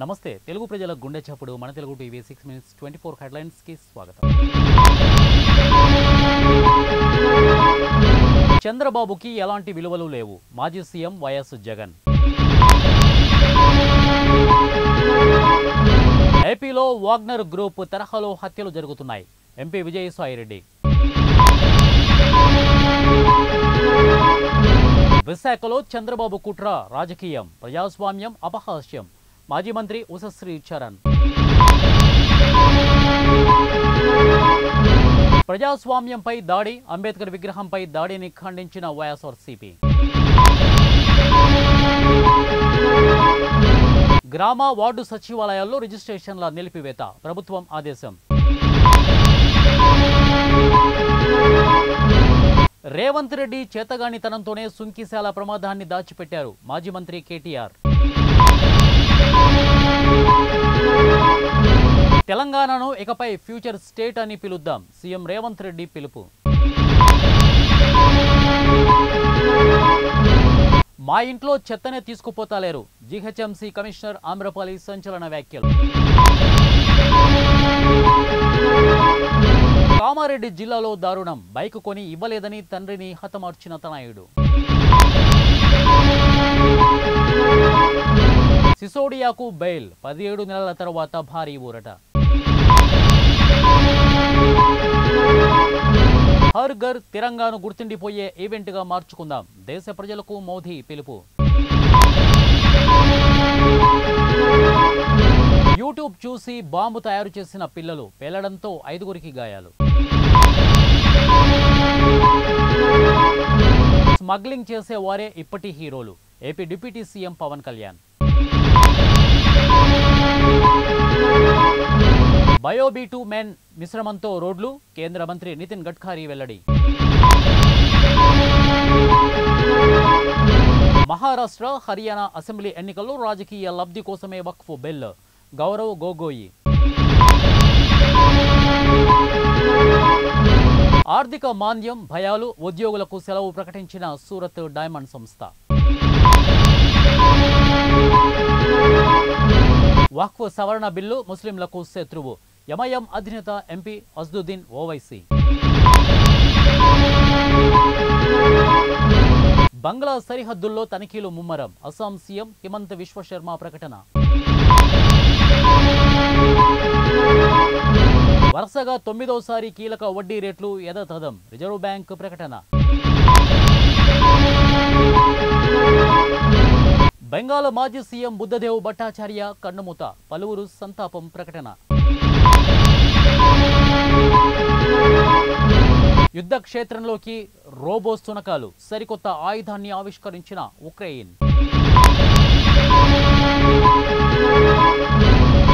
నమస్తే తెలుగు ప్రజల గుండె చప్పుడు మన తెలుగు టీవీ 6 minutes 24 హెడ్లైన్స్ కి స్వాగతం. చంద్రబాబుకి ఎలాంటి విలువలు లేవు మాజీ సీఎం వైఎస్ జగన్. ఏపీలో వాగ్నర్ గ్రూప్ తరహాలో హత్యలు జరుగుతున్నాయి ఎంపీ విజయసాయిరెడ్డి. విశాఖలో చంద్రబాబు కుట్ర రాజకీయం ప్రజాస్వామ్యం అపహాస్యం మాజీ మంత్రి ఉషశ్రీ చరణ్. ప్రజాస్వామ్యంపై దాడి అంబేద్కర్ విగ్రహంపై దాడిని ఖండించిన వైఎస్ఆర్సీపీ. గ్రామ వార్డు సచివాలయాల్లో రిజిస్ట్రేషన్ల నిలిపివేత ప్రభుత్వం ఆదేశం. రేవంత్ రెడ్డి చేతగానితనంతోనే సుంకిశాల ప్రమాదాన్ని దాచిపెట్టారు మాజీ మంత్రి కేటీఆర్. తెలంగాణను ఇకపై ఫ్యూచర్ స్టేట్ అని పిలుద్దాం సీఎం రేవంత్ రెడ్డి పిలుపు. మా ఇంట్లో చెత్తనే తీసుకుపోతాలేరు జీహెచ్ఎంసీ కమిషనర్ ఆమ్రపాలి సంచలన వ్యాఖ్యలు. కామారెడ్డి జిల్లాలో దారుణం బైక్ కొని ఇవ్వలేదని తండ్రిని హతమార్చిన తనయుడు. సిసోడియాకు బెయిల్ 17 నెలల తర్వాత భారీ ఊరట. హర్ ఘర్ తిరంగాను గుర్తుండిపోయే ఈవెంట్గా మార్చుకుందాం దేశ ప్రజలకు మోదీ పిలుపు. యూట్యూబ్ చూసి బాంబు తయారు చేసిన పిల్లలు పేలడంతో 5గురికి గాయాలు. స్మగ్లింగ్ చేసే వారే ఇప్పటి హీరోలు AP deputy CM Pawan Kalyan. బయోబీ2 మెన్ మిశ్రమంతో రోడ్లు కేంద్ర మంత్రి నితిన్ గడ్కరీ వెల్లడి. మహారాష్ట్ర హర్యానా అసెంబ్లీ ఎన్నికల్లో రాజకీయ లబ్ధి కోసమే వక్ఫ్ బిల్ గౌరవ్ గొగోయి. ఆర్థిక మాంద్యం భయాలు ఉద్యోగులకు సెలవు ప్రకటించిన సూరత్ డైమండ్ సంస్థ. వక్ఫ్ సవరణ బిల్లు ముస్లింలకు శత్రువు ఎంఐఎం అధినేత ఎంపీ అజ్దుద్దీన్ ఓవైసీ. బంగ్లా సరిహద్దుల్లో తనిఖీలు ముమ్మరం అస్సాం సీఎం హిమంత్ విశ్వ శర్మ ప్రకటన. వరుసగా 9వ కీలక వడ్డీ రేట్లు యథాతథం రిజర్వ్ బ్యాంక్ ప్రకటన. బెంగాల్ మాజీ సీఎం బుద్ధదేవ్ భట్టాచార్య కన్నుమూత పలువురు సంతాపం ప్రకటన. యుద్ధ క్షేత్రంలోకి రోబో సునకాలు సరికొత్త ఆయుధాన్ని ఆవిష్కరించిన ఉక్రెయిన్.